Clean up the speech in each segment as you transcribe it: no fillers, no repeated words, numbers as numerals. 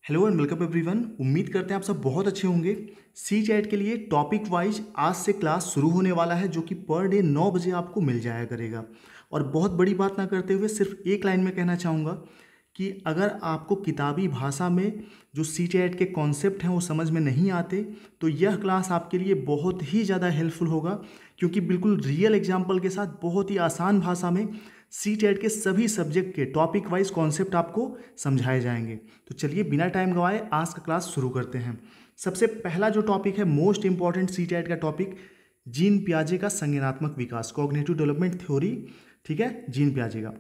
Hello and welcome everyone. उम्मीद करते हैं आप सब बहुत अच्छे होंगे। सी चैट के लिए टॉपिक वाइज आज से क्लास शुरू होने वाला है, जो कि पर डे 9 बजे आपको मिल जाया करेगा। और बहुत बड़ी बात ना करते हुए सिर्फ एक लाइन में कहना चाहूँगा कि अगर आपको किताबी भाषा में जो सी चैट के कॉन्सेप्ट हैं वो समझ में नहीं आते, तो यह क्लास आपके लिए बहुत ही ज़्यादा हेल्पफुल होगा, क्योंकि बिल्कुल रियल एग्जाम्पल के साथ बहुत ही आसान भाषा में सी चैट के सभी सब्जेक्ट के टॉपिक वाइज कॉन्सेप्ट आपको समझाए जाएंगे। तो चलिए बिना टाइम गवाए आज का क्लास शुरू करते हैं। सबसे पहला जो टॉपिक है, मोस्ट इंपॉर्टेंट सी चैट का टॉपिक, जीन पियाजे का संज्ञानात्मक विकास, कॉग्निटिव डेवलपमेंट थ्योरी। ठीक है, जीन पियाजे का।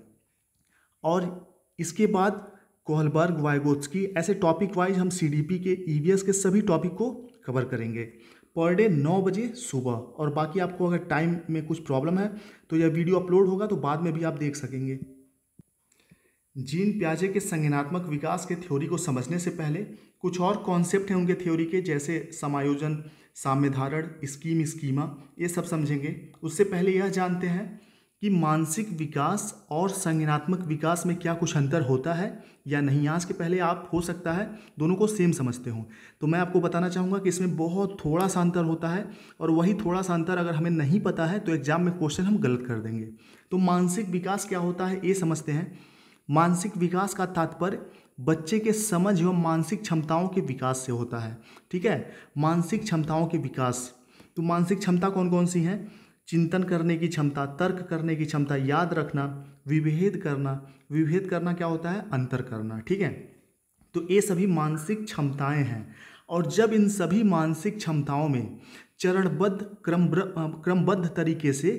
और इसके बाद कोहलबर्ग, वाइगोत्स्की, ऐसे टॉपिक वाइज हम सीडीपी के ईवीएस के सभी टॉपिक को कवर करेंगे पर डे 9 बजे सुबह। और बाकी आपको अगर टाइम में कुछ प्रॉब्लम है तो यह वीडियो अपलोड होगा, तो बाद में भी आप देख सकेंगे। जीन पियाजे के संज्ञानात्मक विकास के थ्योरी को समझने से पहले कुछ और कॉन्सेप्ट हैं उनके थ्योरी के, जैसे समायोजन, साम्यधारण, स्कीम, स्कीमा, ये सब समझेंगे। उससे पहले यह जानते हैं कि मानसिक विकास और संज्ञानात्मक विकास में क्या कुछ अंतर होता है या नहीं। आज के पहले आप हो सकता है दोनों को सेम समझते हो, तो मैं आपको बताना चाहूँगा कि इसमें बहुत थोड़ा सा अंतर होता है, और वही थोड़ा सा अंतर अगर हमें नहीं पता है तो एग्जाम में क्वेश्चन हम गलत कर देंगे। तो मानसिक विकास क्या होता है ये समझते हैं। मानसिक विकास का तात्पर्य बच्चे के समझ एवं मानसिक क्षमताओं के विकास से होता है। ठीक है, मानसिक क्षमताओं के विकास। तो मानसिक क्षमता कौन कौन सी हैं? चिंतन करने की क्षमता, तर्क करने की क्षमता, याद रखना, विभेद करना। विभेद करना क्या होता है? अंतर करना। ठीक है, तो ये सभी मानसिक क्षमताएं हैं। और जब इन सभी मानसिक क्षमताओं में चरणबद्ध क्रमबद्ध तरीके से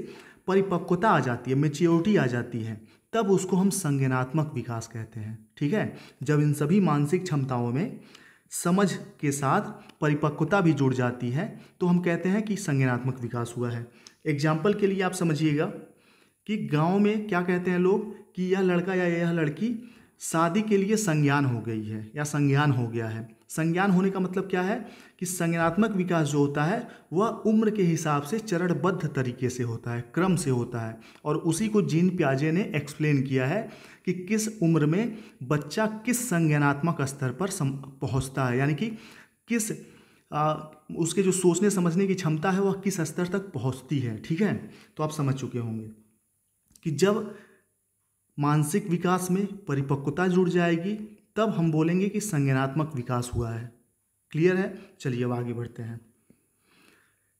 परिपक्वता आ जाती है, मेच्योरिटी आ जाती है, तब उसको हम संज्ञानात्मक विकास कहते हैं। ठीक है, जब इन सभी मानसिक क्षमताओं में समझ के साथ परिपक्वता भी जुड़ जाती है तो हम कहते हैं कि संज्ञानात्मक विकास हुआ है। एग्जाम्पल के लिए आप समझिएगा कि गांव में क्या कहते हैं लोग कि यह लड़का या यह लड़की शादी के लिए संज्ञान हो गई है या संज्ञान हो गया है। संज्ञान होने का मतलब क्या है कि संज्ञानात्मक विकास जो होता है वह उम्र के हिसाब से चरणबद्ध तरीके से होता है, क्रम से होता है। और उसी को जीन पियाजे ने एक्सप्लेन किया है कि किस उम्र में बच्चा किस संज्ञानात्मक स्तर पर पहुंचता है, यानी कि किस उसके जो सोचने समझने की क्षमता है वह किस स्तर तक पहुंचती है। ठीक है, तो आप समझ चुके होंगे कि जब मानसिक विकास में परिपक्वता जुड़ जाएगी तब हम बोलेंगे कि संज्ञानात्मक विकास हुआ है। क्लियर है? चलिए अब आगे बढ़ते हैं।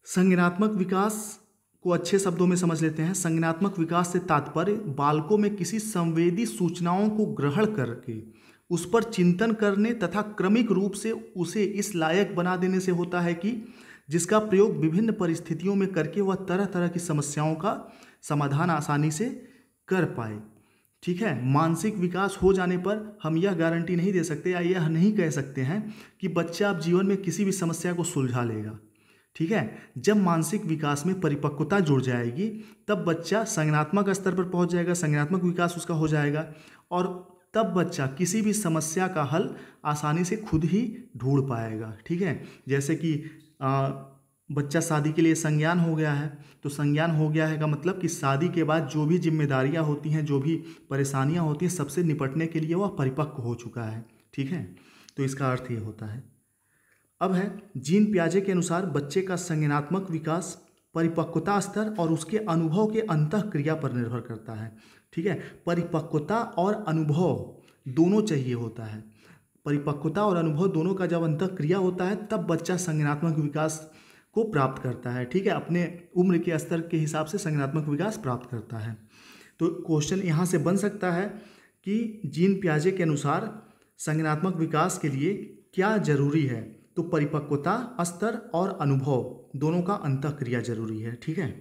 संज्ञानात्मक विकास को अच्छे शब्दों में समझ लेते हैं। संज्ञानात्मक विकास से तात्पर्य बालकों में किसी संवेदी सूचनाओं को ग्रहण करके उस पर चिंतन करने तथा क्रमिक रूप से उसे इस लायक बना देने से होता है कि जिसका प्रयोग विभिन्न परिस्थितियों में करके वह तरह तरह की समस्याओं का समाधान आसानी से कर पाए। ठीक है, मानसिक विकास हो जाने पर हम यह गारंटी नहीं दे सकते या यह नहीं कह सकते हैं कि बच्चा अब जीवन में किसी भी समस्या को सुलझा लेगा। ठीक है, जब मानसिक विकास में परिपक्वता जुड़ जाएगी तब बच्चा संज्ञानात्मक स्तर पर पहुंच जाएगा, संज्ञानात्मक विकास उसका हो जाएगा, और तब बच्चा किसी भी समस्या का हल आसानी से खुद ही ढूंढ पाएगा। ठीक है, जैसे कि बच्चा शादी के लिए संज्ञान हो गया है, तो संज्ञान हो गया है का मतलब कि शादी के बाद जो भी जिम्मेदारियां होती हैं, जो भी परेशानियां होती हैं, सबसे निपटने के लिए वह परिपक्व हो चुका है। ठीक है, तो इसका अर्थ ये होता है। अब है जीन पियाजे के अनुसार बच्चे का संज्ञानात्मक विकास परिपक्वता स्तर और उसके अनुभव के अंतःक्रिया पर निर्भर करता है। ठीक है, परिपक्वता और अनुभव दोनों चाहिए होता है। परिपक्वता और अनुभव दोनों का जब अंतःक्रिया होता है तब बच्चा संज्ञानात्मक विकास को प्राप्त करता है। ठीक है, अपने उम्र के स्तर के हिसाब से संज्ञानात्मक विकास प्राप्त करता है। तो क्वेश्चन यहाँ से बन सकता है कि जीन पियाजे के अनुसार संज्ञानात्मक विकास के लिए क्या जरूरी है? तो परिपक्वता स्तर और अनुभव दोनों का अंतःक्रिया जरूरी है। ठीक है,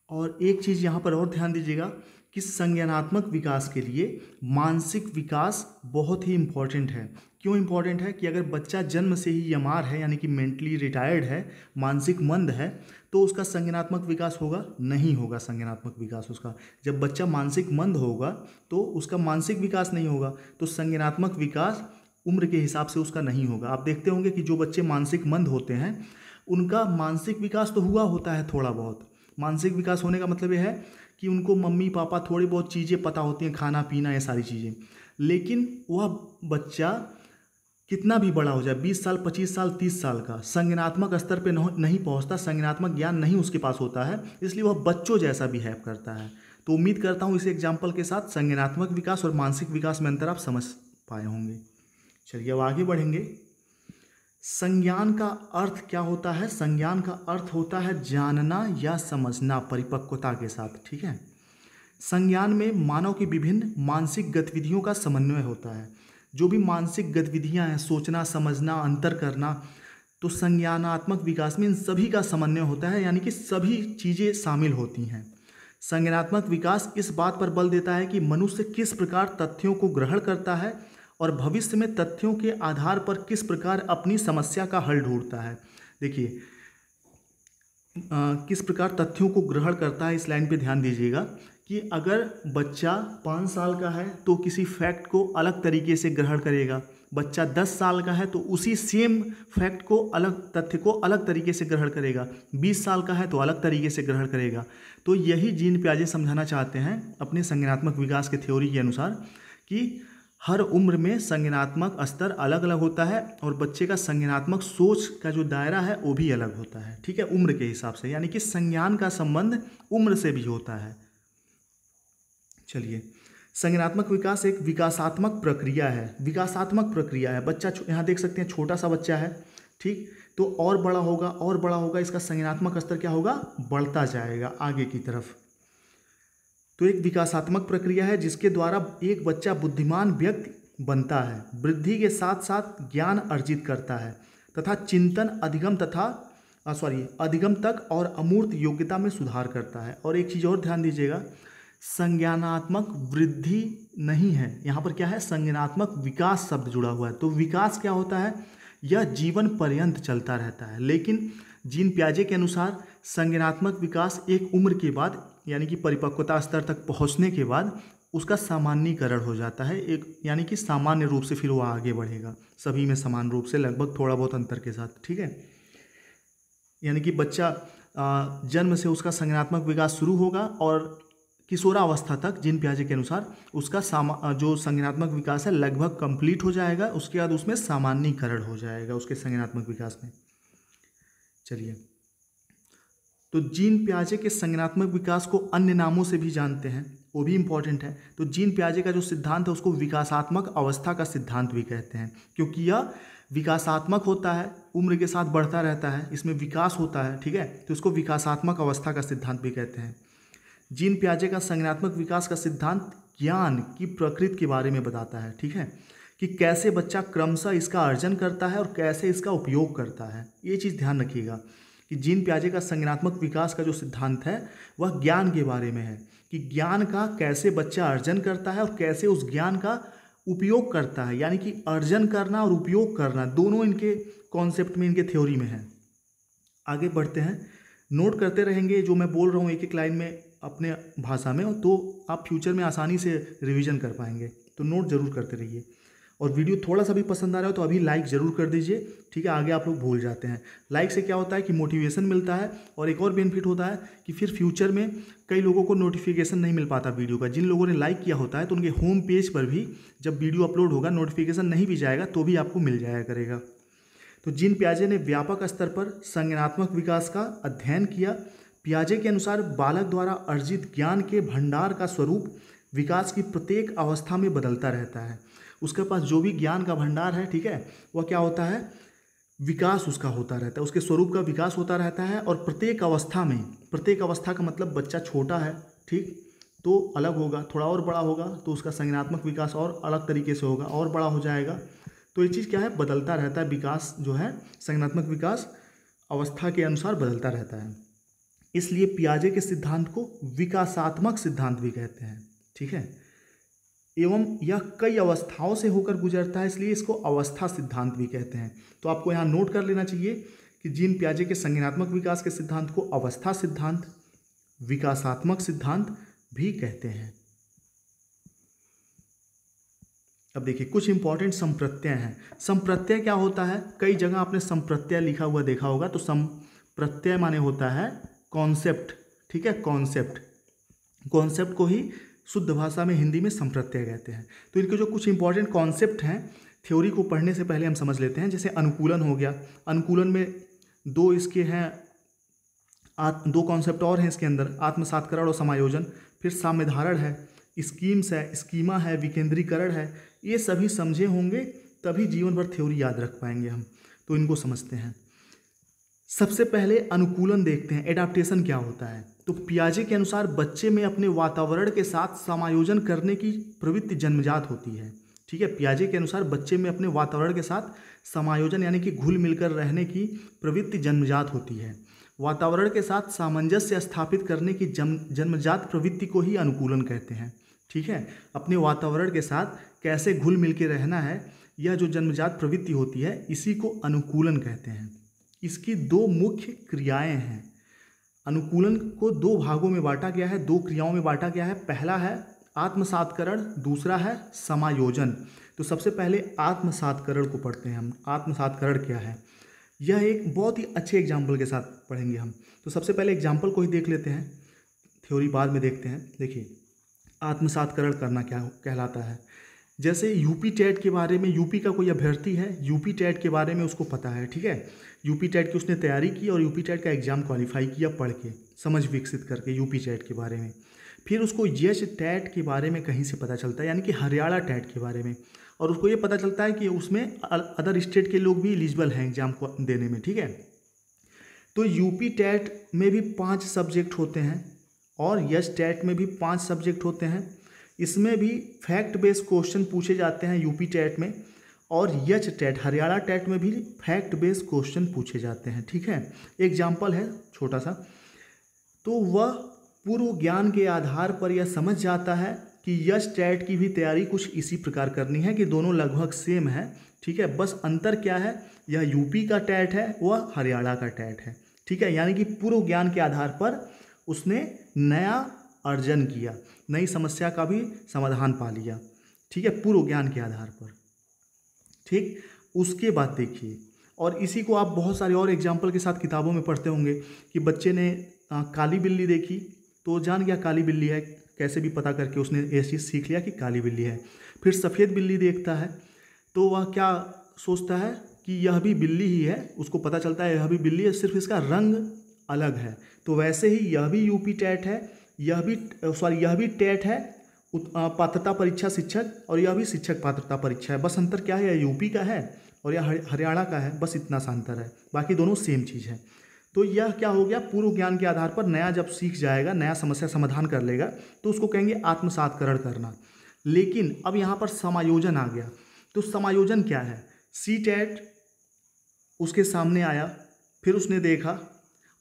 और एक चीज़ यहाँ पर और ध्यान दीजिएगा कि संज्ञानात्मक विकास के लिए मानसिक विकास बहुत ही इम्पॉर्टेंट है। क्यों इम्पॉर्टेंट है? कि अगर बच्चा जन्म से ही यमार है, यानी कि मेंटली रिटायर्ड है, मानसिक मंद है, तो उसका संज्ञानात्मक विकास होगा? नहीं होगा संज्ञानात्मक विकास उसका। जब बच्चा मानसिक मंद होगा तो उसका मानसिक विकास नहीं होगा, तो संज्ञानात्मक विकास उम्र के हिसाब से उसका नहीं होगा। आप देखते होंगे कि जो बच्चे मानसिक मंद होते हैं उनका मानसिक विकास तो हुआ होता है थोड़ा बहुत। मानसिक विकास होने का मतलब यह है कि उनको मम्मी पापा थोड़ी बहुत चीज़ें पता होती हैं, खाना पीना, ये सारी चीज़ें, लेकिन वह बच्चा कितना भी बड़ा हो जाए, 20 साल, 25 साल, 30 साल का, संज्ञानात्मक स्तर पे नहीं पहुंचता, संज्ञानात्मक ज्ञान नहीं उसके पास होता है, इसलिए वह बच्चों जैसा बिहेव करता है। तो उम्मीद करता हूँ इस एग्जाम्पल के साथ संज्ञानात्मक विकास और मानसिक विकास में अंतर आप समझ पाए होंगे। चलिए अब आगे बढ़ेंगे। संज्ञान का अर्थ क्या होता है? संज्ञान का अर्थ होता है जानना या समझना परिपक्वता के साथ, ठीक है। संज्ञान में मानव की विभिन्न मानसिक गतिविधियों का समन्वय होता है। जो भी मानसिक गतिविधियां हैं, सोचना, समझना, अंतर करना, तो संज्ञानात्मक विकास में इन सभी का समन्वय होता है, यानी कि सभी चीज़ें शामिल होती हैं। संज्ञानात्मक विकास इस बात पर बल देता है कि मनुष्य किस प्रकार तथ्यों को ग्रहण करता है और भविष्य में तथ्यों के आधार पर किस प्रकार अपनी समस्या का हल ढूंढता है। देखिए किस प्रकार तथ्यों को ग्रहण करता है, इस लाइन पे ध्यान दीजिएगा कि अगर बच्चा 5 साल का है तो किसी फैक्ट को अलग तरीके से ग्रहण करेगा, बच्चा 10 साल का है तो उसी सेम फैक्ट को, अलग तथ्य को अलग तरीके से ग्रहण करेगा, 20 साल का है तो अलग तरीके से ग्रहण करेगा। तो यही जीन पियाजे समझाना चाहते हैं अपने संज्ञानात्मक विकास के थ्योरी के अनुसार कि हर उम्र में संज्ञानात्मक स्तर अलग अलग होता है और बच्चे का संज्ञानात्मक सोच का जो दायरा है वो भी अलग होता है, ठीक है, उम्र के हिसाब से, यानी कि संज्ञान का संबंध उम्र से भी होता है। चलिए, संज्ञानात्मक विकास एक विकासात्मक प्रक्रिया है, विकासात्मक प्रक्रिया है। बच्चा यहाँ देख सकते हैं छोटा सा बच्चा है, ठीक, तो और बड़ा होगा और बड़ा होगा, इसका संज्ञानात्मक स्तर क्या होगा? बढ़ता जाएगा आगे की तरफ। तो एक विकासात्मक प्रक्रिया है जिसके द्वारा एक बच्चा बुद्धिमान व्यक्ति बनता है, वृद्धि के साथ साथ ज्ञान अर्जित करता है तथा चिंतन अधिगम तक और अमूर्त योग्यता में सुधार करता है। और एक चीज़ और ध्यान दीजिएगा, संज्ञानात्मक वृद्धि नहीं है, यहाँ पर क्या है? संज्ञानात्मक विकास शब्द जुड़ा हुआ है। तो विकास क्या होता है? यह जीवन पर्यंत चलता रहता है। लेकिन जीन पियाजे के अनुसार संज्ञानात्मक विकास एक उम्र के बाद, यानी कि परिपक्वता स्तर तक पहुंचने के बाद उसका सामान्यीकरण हो जाता है, एक यानी कि सामान्य रूप से फिर वो आगे बढ़ेगा, सभी में समान रूप से, लगभग थोड़ा बहुत अंतर के साथ, ठीक है। यानी कि बच्चा जन्म से उसका संज्ञानात्मक विकास शुरू होगा और किशोरावस्था तक जीन पियाजे के अनुसार उसका जो संज्ञानात्मक विकास है लगभग कंप्लीट हो जाएगा, उसके बाद उसमें सामान्यीकरण हो जाएगा उसके संज्ञानात्मक विकास में। चलिए, तो जीन पियाजे के संज्ञानात्मक विकास को अन्य नामों से भी जानते हैं, वो भी इम्पॉर्टेंट है। तो जीन पियाजे का जो सिद्धांत है उसको विकासात्मक अवस्था का सिद्धांत भी कहते हैं, क्योंकि यह विकासात्मक होता है, उम्र के साथ बढ़ता रहता है, इसमें विकास होता है, ठीक है, तो इसको विकासात्मक अवस्था का सिद्धांत भी कहते हैं। जीन पियाजे का संज्ञानात्मक विकास का सिद्धांत ज्ञान की प्रकृति के बारे में बताता है, ठीक है, कि कैसे बच्चा क्रमशः इसका अर्जन करता है और कैसे इसका उपयोग करता है। ये चीज़ ध्यान रखिएगा कि जीन पियाजे का संज्ञानात्मक विकास का जो सिद्धांत है वह ज्ञान के बारे में है, कि ज्ञान का कैसे बच्चा अर्जन करता है और कैसे उस ज्ञान का उपयोग करता है, यानी कि अर्जन करना और उपयोग करना दोनों इनके कॉन्सेप्ट में, इनके थ्योरी में है। आगे बढ़ते हैं, नोट करते रहेंगे जो मैं बोल रहा हूँ एक एक लाइन में अपने भाषा में, तो आप फ्यूचर में आसानी से रिवीजन कर पाएंगे। तो नोट जरूर करते रहिए, और वीडियो थोड़ा सा भी पसंद आ रहा हो तो अभी लाइक ज़रूर कर दीजिए, ठीक है, आगे आप लोग भूल जाते हैं। लाइक से क्या होता है कि मोटिवेशन मिलता है, और एक और बेनिफिट होता है कि फिर फ्यूचर में कई लोगों को नोटिफिकेशन नहीं मिल पाता वीडियो का। जिन लोगों ने लाइक किया होता है तो उनके होम पेज पर भी जब वीडियो अपलोड होगा नोटिफिकेशन नहीं भी जाएगा तो भी आपको मिल जाया करेगा। तो जीन पियाजे ने व्यापक स्तर पर संज्ञानात्मक विकास का अध्ययन किया। पियाजे के अनुसार बालक द्वारा अर्जित ज्ञान के भंडार का स्वरूप विकास की प्रत्येक अवस्था में बदलता रहता है। उसके पास जो भी ज्ञान का भंडार है, ठीक है, वह क्या होता है? विकास उसका होता रहता है, उसके स्वरूप का विकास होता रहता है। और प्रत्येक अवस्था में, प्रत्येक अवस्था का मतलब बच्चा छोटा है, ठीक, तो अलग होगा, थोड़ा और बड़ा होगा तो उसका संज्ञानात्मक विकास और अलग तरीके से होगा, और बड़ा हो जाएगा। तो ये चीज़ क्या है? बदलता रहता है, विकास जो है संज्ञानात्मक विकास अवस्था के अनुसार बदलता रहता है। इसलिए पियाजे के सिद्धांत को विकासात्मक सिद्धांत भी कहते हैं, ठीक है, एवं यह कई अवस्थाओं से होकर गुजरता है, इसलिए इसको अवस्था सिद्धांत भी कहते हैं। तो आपको यहाँ नोट कर लेना चाहिए कि जीन पियाजे के संज्ञानात्मक विकास के सिद्धांत को अवस्था सिद्धांत, विकासात्मक सिद्धांत भी कहते हैं। अब देखिए कुछ इंपॉर्टेंट संप्रत्यय हैं। संप्रत्यय क्या होता है? कई जगह आपने संप्रत्यय लिखा हुआ देखा होगा, तो संप्रत्यय माने होता है कॉन्सेप्ट, ठीक है, कॉन्सेप्ट। कॉन्सेप्ट को ही शुद्ध भाषा में हिंदी में संप्रत्यय कहते हैं। तो इनके जो कुछ इंपॉर्टेंट कॉन्सेप्ट हैं थ्योरी को पढ़ने से पहले हम समझ लेते हैं। जैसे अनुकूलन हो गया, अनुकूलन में दो इसके हैं, दो कॉन्सेप्ट और हैं इसके अंदर, आत्मसात्करण और समायोजन। फिर साम्यधारण है, स्कीम्स है, स्कीमा है, विकेंद्रीकरण है। ये सभी समझे होंगे तभी जीवन भर थ्योरी याद रख पाएंगे हम। तो इनको समझते हैं। सबसे पहले अनुकूलन देखते हैं, एडाप्टेशन क्या होता है। तो पियाजे के अनुसार बच्चे में अपने वातावरण के साथ समायोजन करने की प्रवृत्ति जन्मजात होती है। ठीक है, पियाजे के अनुसार बच्चे में अपने वातावरण के साथ समायोजन यानी कि घुल मिलकर रहने की प्रवृत्ति जन्मजात होती है। वातावरण के साथ सामंजस्य स्थापित करने की जन्मजात प्रवृत्ति को ही अनुकूलन कहते हैं। ठीक है, अपने वातावरण के साथ कैसे घुल मिल के रहना है, यह जो जन्मजात प्रवृत्ति होती है इसी को अनुकूलन कहते हैं। इसकी दो मुख्य क्रियाएं हैं। अनुकूलन को दो भागों में बांटा गया है, दो क्रियाओं में बांटा गया है। पहला है आत्मसात्करण, दूसरा है समायोजन। तो सबसे पहले आत्मसात्करण को पढ़ते हैं हम। आत्मसात्करण क्या है, यह एक बहुत ही अच्छे एग्जाम्पल के साथ पढ़ेंगे हम। तो सबसे पहले एग्जाम्पल को ही देख लेते हैं, थ्योरी बाद में देखते हैं। देखिए आत्मसात्करण करना क्या कहलाता है। जैसे यूपी टेट के बारे में, यूपी का कोई अभ्यर्थी है, यूपी टेट के बारे में उसको पता है। ठीक है, यूपी टेट की उसने तैयारी की और यूपी टेट का एग्ज़ाम क्वालिफाई किया पढ़ के, समझ विकसित करके यूपी टेट के बारे में। फिर उसको यश टेट के बारे में कहीं से पता चलता है, यानी कि हरियाणा टेट के बारे में, और उसको ये पता चलता है कि उसमें अदर स्टेट के लोग भी एलिजिबल हैं एग्ज़ाम को देने में। ठीक है, तो यूपी टेट में भी 5 सब्जेक्ट होते हैं और यश टेट में भी 5 सब्जेक्ट होते हैं। इसमें भी फैक्ट बेस्ड क्वेश्चन पूछे जाते हैं यूपी टेट में, और यच टेट हरियाणा टेट में भी फैक्ट बेस्ड क्वेश्चन पूछे जाते हैं। ठीक है, एग्जाम्पल है छोटा सा। तो वह पूर्व ज्ञान के आधार पर यह समझ जाता है कि यश टेट की भी तैयारी कुछ इसी प्रकार करनी है, कि दोनों लगभग सेम है। ठीक है, बस अंतर क्या है, यह यूपी का टेट है, वह हरियाणा का टेट है। ठीक है, यानी कि पूर्व ज्ञान के आधार पर उसने नया अर्जन किया, नई समस्या का भी समाधान पा लिया। ठीक है, पूर्व ज्ञान के आधार पर। ठीक, उसके बाद देखिए, और इसी को आप बहुत सारे और एग्जाम्पल के साथ किताबों में पढ़ते होंगे कि बच्चे ने काली बिल्ली देखी तो जान गया काली बिल्ली है, कैसे भी पता करके उसने ये चीज़ सीख लिया कि काली बिल्ली है। फिर सफ़ेद बिल्ली देखता है तो वह क्या सोचता है कि यह भी बिल्ली ही है, उसको पता चलता है यह भी बिल्ली है, सिर्फ इसका रंग अलग है। तो वैसे ही यह भी यूपी टेट है, यह भी टेट है, पात्रता परीक्षा शिक्षक, और यह भी शिक्षक पात्रता परीक्षा है। बस अंतर क्या है, यह यूपी का है और यह हरियाणा का है, बस इतना सा अंतर है, बाकी दोनों सेम चीज़ है। तो यह क्या हो गया, पूर्व ज्ञान के आधार पर नया जब सीख जाएगा, नया समस्या समाधान कर लेगा, तो उसको कहेंगे आत्मसात्करण करना। लेकिन अब यहाँ पर समायोजन आ गया। तो समायोजन क्या है, सी टेट उसके सामने आया, फिर उसने देखा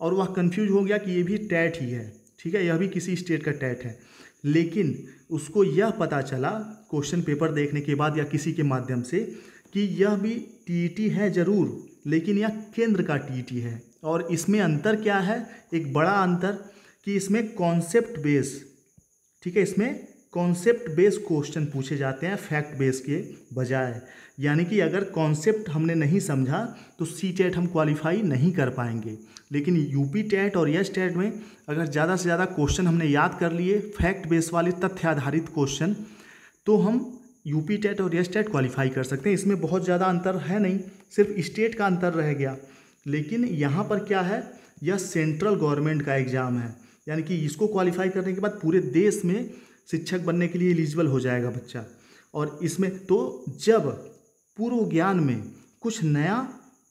और वह कंफ्यूज हो गया कि ये भी टेट ही है। ठीक है, यह भी किसी स्टेट का टेट है, लेकिन उसको यह पता चला क्वेश्चन पेपर देखने के बाद या किसी के माध्यम से कि यह भी टीईटी है ज़रूर, लेकिन यह केंद्र का टीईटी है। और इसमें अंतर क्या है, एक बड़ा अंतर कि इसमें कॉन्सेप्ट बेस, ठीक है, इसमें कॉन्सेप्ट बेस क्वेश्चन पूछे जाते हैं फैक्ट बेस के बजाय। यानी कि अगर कॉन्सेप्ट हमने नहीं समझा तो सी टेट हम क्वालिफाई नहीं कर पाएंगे, लेकिन यूपी टेट और यस टेट में अगर ज़्यादा से ज़्यादा क्वेश्चन हमने याद कर लिए, फैक्ट बेस वाले तथ्य आधारित क्वेश्चन, तो हम यूपी टेट और यस टेट क्वालिफाई कर सकते हैं। इसमें बहुत ज़्यादा अंतर है नहीं, सिर्फ स्टेट का अंतर रह गया। लेकिन यहाँ पर क्या है, यह सेंट्रल गवर्नमेंट का एग्ज़ाम है, यानी कि इसको क्वालिफाई करने के बाद पूरे देश में शिक्षक बनने के लिए एलिजिबल हो जाएगा बच्चा। और इसमें तो जब पूर्व ज्ञान में कुछ नया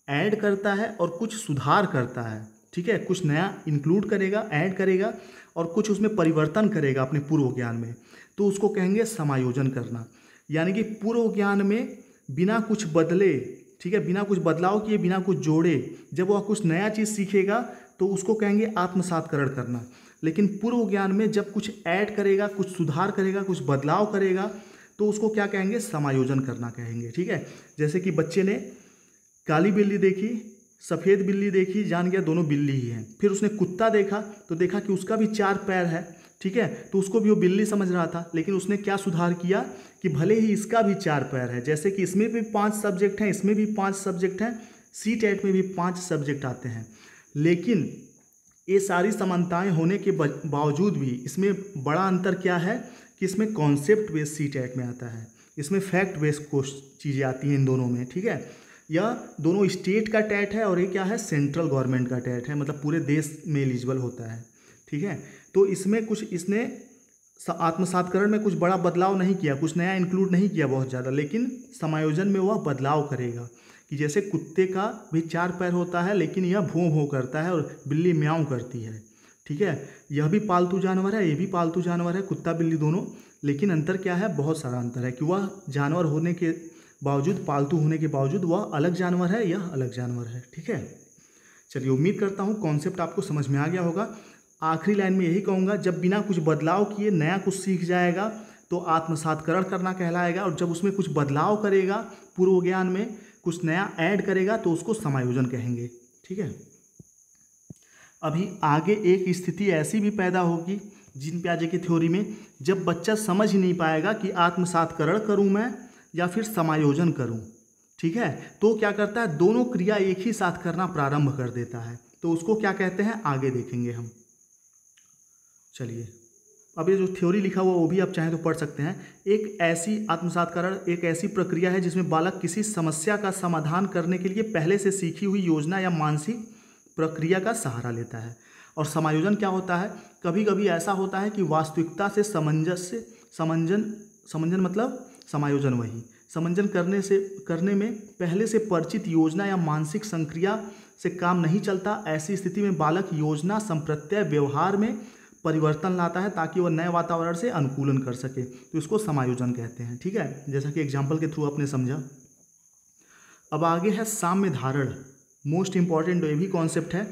ऐड करता है और कुछ सुधार करता है, ठीक है, कुछ नया इंक्लूड करेगा, ऐड करेगा और कुछ उसमें परिवर्तन करेगा अपने पूर्व ज्ञान में, तो उसको कहेंगे समायोजन करना। यानी कि पूर्व ज्ञान में बिना कुछ बदले, ठीक है, बिना कुछ बदलाव किए, बिना कुछ जोड़े, जब वह कुछ नया चीज़ सीखेगा तो उसको कहेंगे आत्मसात्करण करना। लेकिन पूर्व ज्ञान में जब कुछ ऐड करेगा, कुछ सुधार करेगा, कुछ बदलाव करेगा, तो उसको क्या कहेंगे, समायोजन करना कहेंगे। ठीक है, जैसे कि बच्चे ने काली बिल्ली देखी, सफ़ेद बिल्ली देखी, जान गया दोनों बिल्ली ही हैं। फिर उसने कुत्ता देखा तो देखा कि उसका भी 4 पैर है, ठीक है, तो उसको भी वो बिल्ली समझ रहा था, लेकिन उसने क्या सुधार किया कि भले ही इसका भी 4 पैर है, जैसे कि इसमें भी 5 सब्जेक्ट हैं, इसमें भी 5 सब्जेक्ट हैं, सी टेट में भी 5 सब्जेक्ट आते हैं, लेकिन ये सारी समानताएं होने के बावजूद भी इसमें बड़ा अंतर क्या है कि इसमें कॉन्सेप्ट बेस्ड सीटेट में आता है, इसमें फैक्ट बेस्ड चीज़ें आती हैं इन दोनों में, ठीक है। यह दोनों स्टेट का टैट है और ये क्या है, सेंट्रल गवर्नमेंट का टैट है, मतलब पूरे देश में एलिजिबल होता है, ठीक है। तो इसमें कुछ इसने आत्मसातकरण में कुछ बड़ा बदलाव नहीं किया, कुछ नया इंक्लूड नहीं किया बहुत ज़्यादा, लेकिन समायोजन में वह बदलाव करेगा कि जैसे कुत्ते का भी 4 पैर होता है लेकिन यह भों भों करता है और बिल्ली म्याऊं करती है, ठीक है। यह भी पालतू जानवर है, ये भी पालतू जानवर है, कुत्ता बिल्ली दोनों, लेकिन अंतर क्या है, बहुत सारा अंतर है कि वह जानवर होने के बावजूद, पालतू होने के बावजूद वह अलग जानवर है, यह अलग जानवर है, ठीक है। चलिए, उम्मीद करता हूँ कॉन्सेप्ट आपको समझ में आ गया होगा। आखिरी लाइन में यही कहूँगा, जब बिना कुछ बदलाव किए नया कुछ सीख जाएगा तो आत्मसातकरण करना कहलाएगा, और जब उसमें कुछ बदलाव करेगा, पूर्व ज्ञान में कुछ नया ऐड करेगा तो उसको समायोजन कहेंगे, ठीक है। अभी आगे एक स्थिति ऐसी भी पैदा होगी जीन पियाजे की थ्योरी में, जब बच्चा समझ ही नहीं पाएगा कि आत्मसातकरण करूं मैं या फिर समायोजन करूं, ठीक है। तो क्या करता है, दोनों क्रिया एक ही साथ करना प्रारंभ कर देता है, तो उसको क्या कहते हैं आगे देखेंगे हम। चलिए, अब ये जो थ्योरी लिखा हुआ वो भी आप चाहें तो पढ़ सकते हैं। एक ऐसी आत्मसातकरण एक ऐसी प्रक्रिया है जिसमें बालक किसी समस्या का समाधान करने के लिए पहले से सीखी हुई योजना या मानसिक प्रक्रिया का सहारा लेता है। और समायोजन क्या होता है, कभी कभी ऐसा होता है कि वास्तविकता से समंजन मतलब समायोजन, वही समंजन करने में पहले से परिचित योजना या मानसिक संक्रिया से काम नहीं चलता। ऐसी स्थिति में बालक योजना संप्रत्यय व्यवहार में परिवर्तन लाता है ताकि वह नए वातावरण से अनुकूलन कर सके, तो इसको समायोजन कहते हैं, ठीक है। जैसा कि एग्जाम्पल के थ्रू आपने समझा। अब आगे है साम्य धारण, मोस्ट इंपॉर्टेंट ये भी कॉन्सेप्ट है।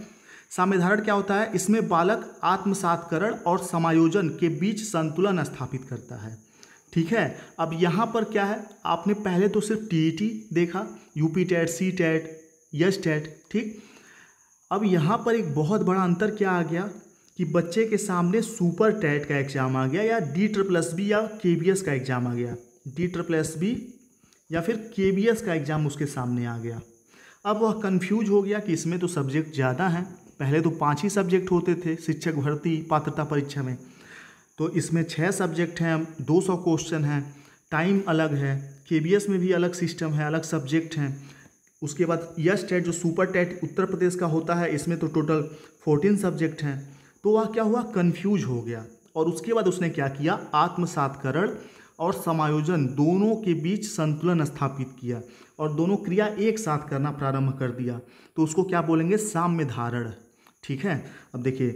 साम्य धारण क्या होता है, इसमें बालक आत्मसातकरण और समायोजन के बीच संतुलन स्थापित करता है, ठीक है। अब यहाँ पर क्या है, आपने पहले तो सिर्फ टीईटी देखा, UP TET, C TET, S TET, ठीक। अब यहाँ पर एक बहुत बड़ा अंतर क्या आ गया कि बच्चे के सामने सुपर टेट का एग्जाम आ गया या DSSB या KBS का एग्जाम आ गया, DSSB या फिर KBS का एग्जाम उसके सामने आ गया। अब वह कंफ्यूज हो गया कि इसमें तो सब्जेक्ट ज़्यादा हैं, पहले तो 5 ही सब्जेक्ट होते थे शिक्षक भर्ती पात्रता परीक्षा में, तो इसमें 6 सब्जेक्ट हैं, 200 क्वेश्चन हैं, टाइम अलग है, KBS में भी अलग सिस्टम है, अलग सब्जेक्ट हैं। उसके बाद यस टेट जो सुपर टेट उत्तर प्रदेश का होता है, इसमें तो टोटल 14 सब्जेक्ट हैं। तो वह क्या हुआ, कंफ्यूज हो गया, और उसके बाद उसने क्या किया, आत्मसातकरण और समायोजन दोनों के बीच संतुलन स्थापित किया और दोनों क्रिया एक साथ करना प्रारंभ कर दिया, तो उसको क्या बोलेंगे, साम्य धारण, ठीक है। अब देखिए,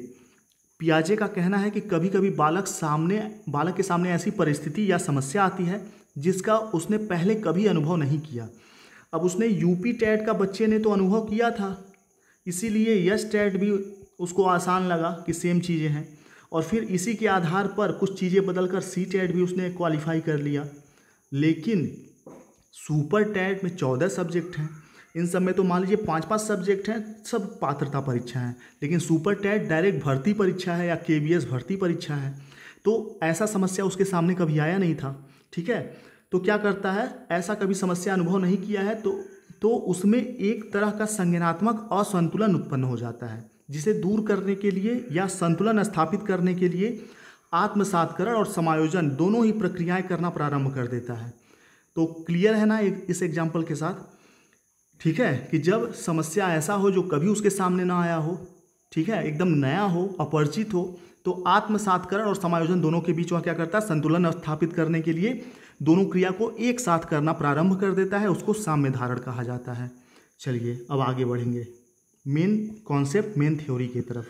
पियाजे का कहना है कि कभी कभी बालक के सामने ऐसी परिस्थिति या समस्या आती है जिसका उसने पहले कभी अनुभव नहीं किया। अब उसने यूपी टेट का बच्चे ने तो अनुभव किया था, इसीलिए यस टेट भी उसको आसान लगा कि सेम चीज़ें हैं, और फिर इसी के आधार पर कुछ चीज़ें बदलकर सी टेट भी उसने क्वालिफाई कर लिया। लेकिन सुपर टेट में 14 सब्जेक्ट हैं, इन सब में तो मान लीजिए 5-5 सब्जेक्ट हैं, सब पात्रता परीक्षा हैं, लेकिन सुपर टेट डायरेक्ट भर्ती परीक्षा है या KBS भर्ती परीक्षा है, तो ऐसा समस्या उसके सामने कभी आया नहीं था, ठीक है। तो क्या करता है, ऐसा कभी समस्या अनुभव नहीं किया है, तो उसमें एक तरह का संज्ञानात्मक असंतुलन उत्पन्न हो जाता है, जिसे दूर करने के लिए या संतुलन स्थापित करने के लिए आत्मसातकरण और समायोजन दोनों ही प्रक्रियाएं करना प्रारंभ कर देता है। तो क्लियर है ना इस एग्जाम्पल के साथ, ठीक है, कि जब समस्या ऐसा हो जो कभी उसके सामने ना आया हो, ठीक है, एकदम नया हो, अपरिचित हो, तो आत्मसातकरण और समायोजन दोनों के बीच वह क्या करता है, संतुलन स्थापित करने के लिए दोनों क्रिया को एक साथ करना प्रारंभ कर देता है, उसको साम्य धारण कहा जाता है। चलिए, अब आगे बढ़ेंगे मेन कॉन्सेप्ट, मेन थ्योरी की तरफ।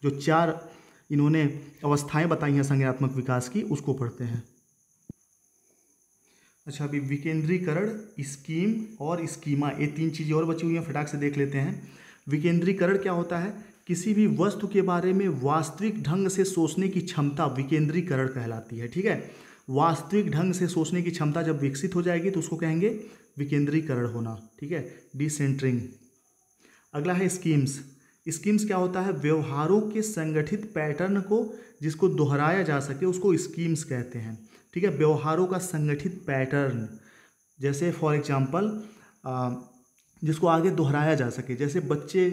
जो 4 इन्होंने अवस्थाएं बताई हैं संज्ञानात्मक विकास की, उसको पढ़ते हैं। अच्छा, अभी विकेंद्रीकरण, स्कीम और स्कीमा, ये 3 चीज़ें और बची हुई हैं, फटाक से देख लेते हैं। विकेंद्रीकरण क्या होता है, किसी भी वस्तु के बारे में वास्तविक ढंग से सोचने की क्षमता विकेंद्रीकरण कहलाती है, ठीक है। वास्तविक ढंग से सोचने की क्षमता जब विकसित हो जाएगी तो उसको कहेंगे विकेंद्रीकरण होना, ठीक है, डिसेंटरिंग। अगला है स्कीम्स। स्कीम्स क्या होता है, व्यवहारों के संगठित पैटर्न को जिसको दोहराया जा सके उसको स्कीम्स कहते हैं, ठीक है। व्यवहारों का संगठित पैटर्न, जैसे फॉर एग्जांपल जिसको आगे दोहराया जा सके, जैसे बच्चे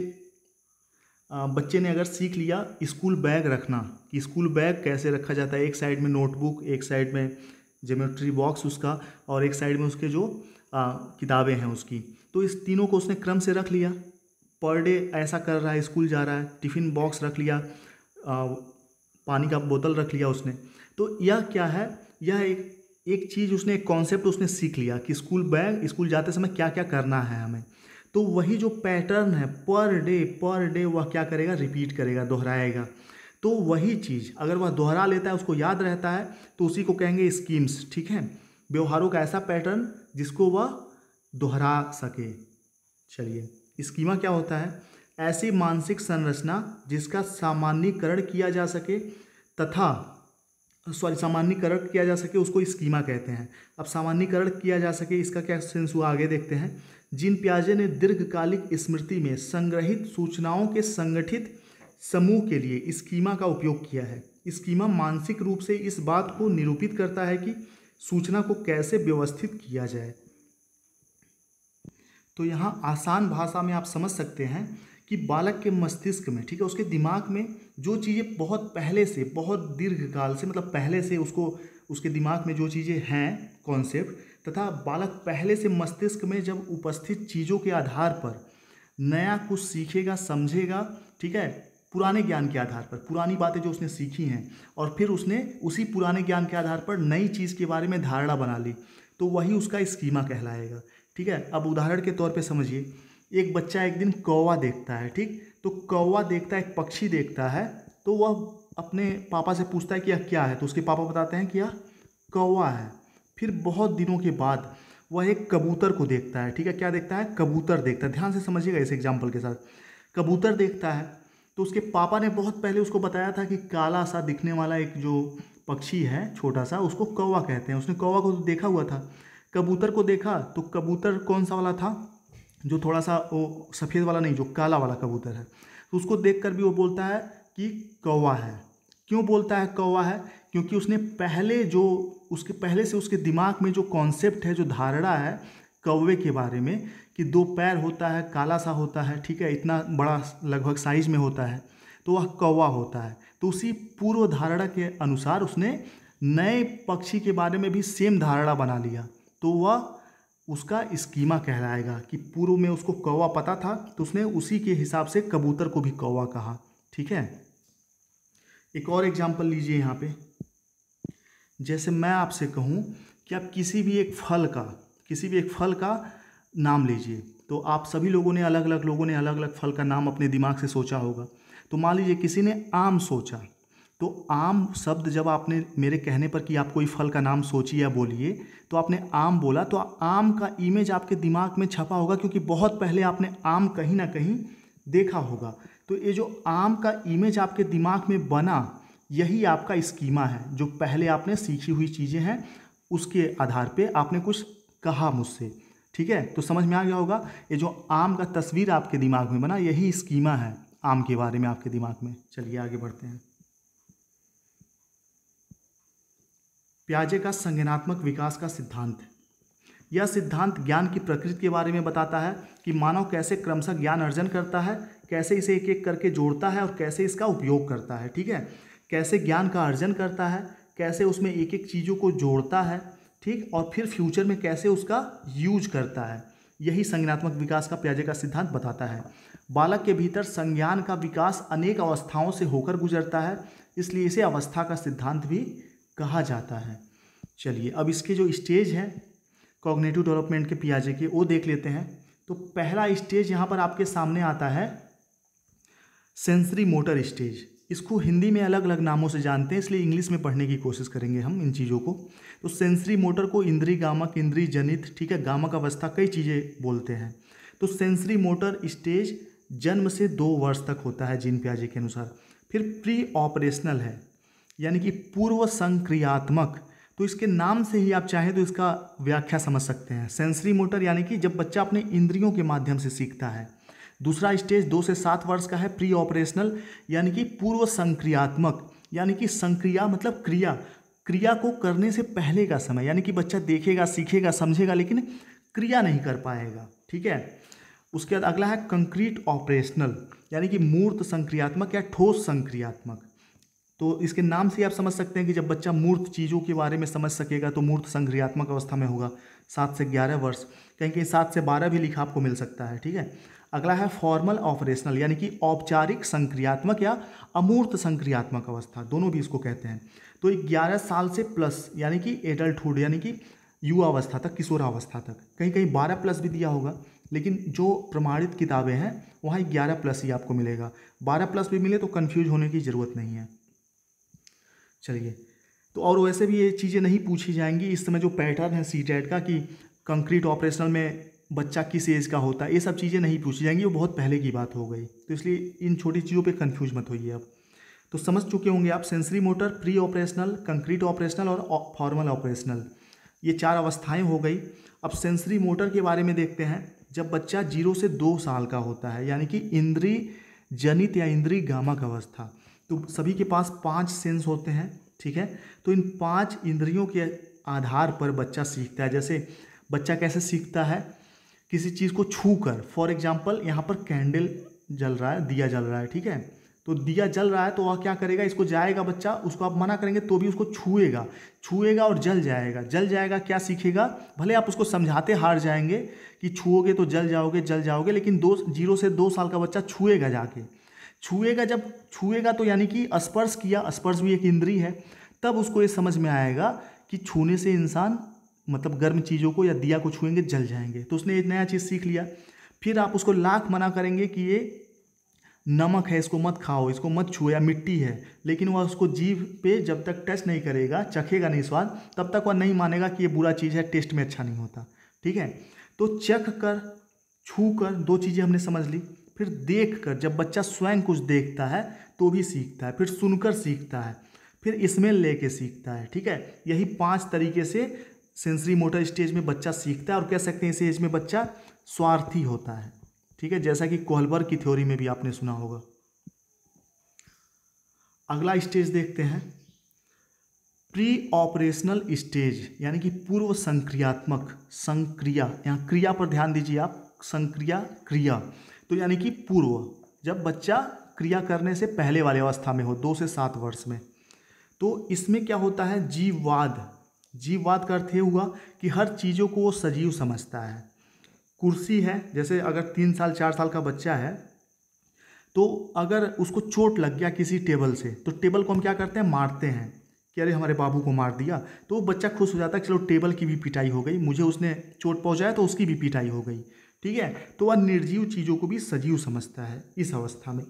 बच्चे ने अगर सीख लिया स्कूल बैग रखना, कि स्कूल बैग कैसे रखा जाता है, एक साइड में नोटबुक, एक साइड में ज्योमेट्री बॉक्स उसका, और एक साइड में उसके जो किताबें हैं उसकी, तो इस तीनों को उसने क्रम से रख लिया। पर डे ऐसा कर रहा है, स्कूल जा रहा है, टिफ़िन बॉक्स रख लिया, पानी का बोतल रख लिया उसने। तो यह क्या है, यह एक चीज़ उसने, एक कॉन्सेप्ट उसने सीख लिया कि स्कूल बैग, स्कूल जाते समय क्या क्या करना है हमें। तो वही जो पैटर्न है पर डे वह क्या करेगा, रिपीट करेगा, दोहराएगा। तो वही चीज़ अगर वह दोहरा लेता है, उसको याद रहता है, तो उसी को कहेंगे स्कीम्स। ठीक है, व्यवहारों का ऐसा पैटर्न जिसको वह दोहरा सके। चलिए, स्कीमा क्या होता है, ऐसी मानसिक संरचना जिसका सामान्यीकरण किया जा सके सामान्यीकरण किया जा सके, उसको स्कीमा कहते हैं। अब सामान्यीकरण किया जा सके, इसका क्या सेंस हुआ, आगे देखते हैं। जीन पियाजे ने दीर्घकालिक स्मृति में संग्रहित सूचनाओं के संगठित समूह के लिए स्कीमा का उपयोग किया है। स्कीमा मानसिक रूप से इस बात को निरूपित करता है कि सूचना को कैसे व्यवस्थित किया जाए। तो यहाँ आसान भाषा में आप समझ सकते हैं कि बालक के मस्तिष्क में, ठीक है, उसके दिमाग में जो चीज़ें बहुत पहले से, बहुत दीर्घकाल से, मतलब पहले से उसके दिमाग में जो चीज़ें हैं कॉन्सेप्ट, तथा बालक पहले से मस्तिष्क में जब उपस्थित चीज़ों के आधार पर नया कुछ सीखेगा, समझेगा, ठीक है, पुराने ज्ञान के आधार पर, पुरानी बातें जो उसने सीखी हैं, और फिर उसने उसी पुराने ज्ञान के आधार पर नई चीज़ के बारे में धारणा बना ली, तो वही उसका स्कीमा कहलाएगा। ठीक है, अब उदाहरण के तौर पे समझिए, एक बच्चा एक दिन कौवा देखता है, ठीक, तो कौवा देखता है, एक पक्षी देखता है, तो वह अपने पापा से पूछता है कि यह क्या है, तो उसके पापा बताते हैं कि यह कौवा है। फिर बहुत दिनों के बाद वह एक कबूतर को देखता है, ठीक है, क्या देखता है, कबूतर देखता है। ध्यान से समझिएगा इस एग्जाम्पल के साथ, कबूतर देखता है, तो उसके पापा ने बहुत पहले उसको बताया था कि काला सा दिखने वाला एक जो पक्षी है छोटा सा, उसको कौवा कहते हैं। उसने कौवा को तो देखा हुआ था, कबूतर को देखा, तो कबूतर कौन सा वाला था, जो थोड़ा सा वो सफ़ेद वाला नहीं, जो काला वाला कबूतर है, तो उसको देखकर भी वो बोलता है कि कौवा है। क्यों बोलता है कौवा है, क्योंकि उसने पहले से उसके दिमाग में जो कॉन्सेप्ट है, जो धारणा है कौवे के बारे में, कि 2 पैर होता है, काला सा होता है, ठीक है, इतना बड़ा लगभग साइज में होता है, तो वह कौवा होता है। तो उसी पूर्व धारणा के अनुसार उसने नए पक्षी के बारे में भी सेम धारणा बना लिया, तो वह उसका स्कीमा कहलाएगा कि पूर्व में उसको कौवा पता था, तो उसने उसी के हिसाब से कबूतर को भी कौवा कहा। ठीक है, एक और एग्जाम्पल लीजिए यहाँ पे। जैसे मैं आपसे कहूँ कि आप किसी भी एक फल का नाम लीजिए, तो आप सभी लोगों ने अलग अलग फल का नाम अपने दिमाग से सोचा होगा। तो मान लीजिए किसी ने आम सोचा, तो आम शब्द जब आपने मेरे कहने पर कि आप कोई फल का नाम सोचिए या बोलिए, तो आपने आम बोला, तो आम का इमेज आपके दिमाग में छपा होगा, क्योंकि बहुत पहले आपने आम कहीं ना कहीं देखा होगा। तो ये जो आम का इमेज आपके दिमाग में बना, यही आपका स्कीमा है। जो पहले आपने सीखी हुई चीज़ें हैं, उसके आधार पे आपने कुछ कहा मुझसे। ठीक है, तो समझ में आ गया होगा, ये जो आम का तस्वीर आपके दिमाग में बना, यही स्कीमा है आम के बारे में आपके दिमाग में। चलिए आगे बढ़ते हैं। पियाजे का संज्ञानात्मक विकास का सिद्धांत। यह सिद्धांत ज्ञान की प्रकृति के बारे में बताता है कि मानव कैसे क्रमशः ज्ञान अर्जन करता है, कैसे इसे एक एक करके जोड़ता है और कैसे इसका उपयोग करता है। ठीक है, कैसे ज्ञान का अर्जन करता है, कैसे उसमें एक एक चीज़ों को जोड़ता है, ठीक, और फिर फ्यूचर में कैसे उसका यूज करता है। यही संज्ञानात्मक विकास का पियाजे का सिद्धांत बताता है। बालक के भीतर संज्ञान का विकास अनेक अवस्थाओं से होकर गुजरता है, इसलिए इसे अवस्था का सिद्धांत भी कहा जाता है। चलिए, अब इसके जो स्टेज हैं कॉग्निटिव डेवलपमेंट के पियाजे के, वो देख लेते हैं। तो पहला स्टेज यहाँ पर आपके सामने आता है सेंसरी मोटर स्टेज। इसको हिंदी में अलग अलग नामों से जानते हैं, इसलिए इंग्लिश में पढ़ने की कोशिश करेंगे हम इन चीज़ों को। तो सेंसरी मोटर को इंद्रिय गामक, इंद्रिय जनित, ठीक है, गामक अवस्था, कई चीज़ें बोलते हैं। तो सेंसरी मोटर स्टेज जन्म से 2 वर्ष तक होता है जीन पियाजे के अनुसार। फिर प्री ऑपरेशनल है, यानी कि पूर्व संक्रियात्मक। तो इसके नाम से ही आप चाहें तो इसका व्याख्या समझ सकते हैं। सेंसरी मोटर यानी कि जब बच्चा अपने इंद्रियों के माध्यम से सीखता है। दूसरा स्टेज 2 से 7 वर्ष का है प्री ऑपरेशनल, यानी कि पूर्व संक्रियात्मक, यानी कि संक्रिया मतलब क्रिया को करने से पहले का समय, यानी कि बच्चा देखेगा, सीखेगा, समझेगा, लेकिन क्रिया नहीं कर पाएगा। ठीक है, उसके बाद अगला है कंक्रीट ऑपरेशनल, यानी कि मूर्त संक्रियात्मक या ठोस संक्रियात्मक। तो इसके नाम से आप समझ सकते हैं कि जब बच्चा मूर्त चीज़ों के बारे में समझ सकेगा तो मूर्त संक्रियात्मक अवस्था में होगा। 7 से 11 वर्ष, कहीं कहीं 7 से 12 भी लिखा आपको मिल सकता है, ठीक है। अगला है फॉर्मल ऑपरेशनल, यानी कि औपचारिक संक्रियात्मक या अमूर्त संक्रियात्मक अवस्था, दोनों भी इसको कहते हैं। तो 11 साल से प्लस, यानी कि एडल्टहुड, यानी कि युवावस्था तक, किशोरावस्था तक। कहीं कहीं 12 प्लस भी दिया होगा, लेकिन जो प्रमाणित किताबें हैं वहाँ 11 प्लस ही आपको मिलेगा। 12 प्लस भी मिले तो कन्फ्यूज होने की ज़रूरत नहीं है। चलिए, तो और वैसे भी ये चीज़ें नहीं पूछी जाएंगी इस समय, जो पैटर्न है सीटेट का कि कंक्रीट ऑपरेशनल में बच्चा किस एज का होता है, ये सब चीज़ें नहीं पूछी जाएंगी, वो बहुत पहले की बात हो गई। तो इसलिए इन छोटी चीज़ों पे कंफ्यूज मत होइए आप। तो समझ चुके होंगे आप sensory motor, pre operational, concrete operational और फॉर्मल ऑपरेशनल, ये 4 अवस्थाएं हो गई। अब सेंसरी मोटर के बारे में देखते हैं। जब बच्चा 0 से 2 साल का होता है, यानी कि इंद्रिय जनित या इंद्रिय गामक अवस्था, तो सभी के पास 5 सेंस होते हैं, ठीक है। तो इन 5 इंद्रियों के आधार पर बच्चा सीखता है। जैसे बच्चा कैसे सीखता है, किसी चीज़ को छू कर, फॉर एग्जाम्पल यहाँ पर कैंडल जल रहा है, दिया जल रहा है, ठीक है। तो दिया जल रहा है तो वह क्या करेगा, इसको जाएगा बच्चा, उसको आप मना करेंगे तो भी उसको छुएगा और जल जाएगा। क्या सीखेगा, भले आप उसको समझाते हार जाएंगे कि छुओगे तो जल जाओगे, लेकिन 0 से 2 साल का बच्चा छुएगा, जाके छुएगा। जब छुएगा तो यानी कि स्पर्श किया, स्पर्श भी एक इंद्रिय है, तब उसको ये समझ में आएगा कि छूने से इंसान मतलब गर्म चीज़ों को या दिया को छुएंगे जल जाएंगे। तो उसने एक नया चीज़ सीख लिया। फिर आप उसको लाख मना करेंगे कि ये नमक है, इसको मत खाओ, इसको मत छुओ, या मिट्टी है, लेकिन वह उसको जीभ पे जब तक टच नहीं करेगा, चखेगा नहीं स्वाद, तब तक वह नहीं मानेगा कि ये बुरा चीज़ है, टेस्ट में अच्छा नहीं होता, ठीक है। तो चख कर, छू कर, 2 चीज़ें हमने समझ ली। फिर देख कर, जब बच्चा स्वयं कुछ देखता है तो भी सीखता है। फिर सुनकर सीखता है, फिर स्मेल लेके सीखता है, ठीक है। यही 5 तरीके से सेंसरी मोटर स्टेज में बच्चा सीखता है, और कह सकते हैं इस एज में बच्चा स्वार्थी होता है, ठीक है, जैसा कि कोहलबर्ग की थ्योरी में भी आपने सुना होगा। अगला स्टेज देखते हैं, प्री ऑपरेशनल स्टेज, यानी कि पूर्व संक्रियात्मक, संक्रिया, यहाँ क्रिया पर ध्यान दीजिए आप, संक्रिया क्रिया, तो यानी कि पूर्व, जब बच्चा क्रिया करने से पहले वाले अवस्था में हो, 2 से 7 वर्ष में। तो इसमें क्या होता है, जीववाद का अर्थ ये हुआ कि हर चीज़ों को वो सजीव समझता है। कुर्सी है, जैसे अगर 3 साल 4 साल का बच्चा है, तो अगर उसको चोट लग गया किसी टेबल से, तो टेबल को हम क्या करते हैं, मारते हैं कि अरे हमारे बाबू को मार दिया, तो वो बच्चा खुश हो जाता है, चलो टेबल की भी पिटाई हो गई, मुझे उसने चोट पहुंचाया तो उसकी भी पिटाई हो गई, ठीक है। तो वह निर्जीव चीज़ों को भी सजीव समझता है इस अवस्था में।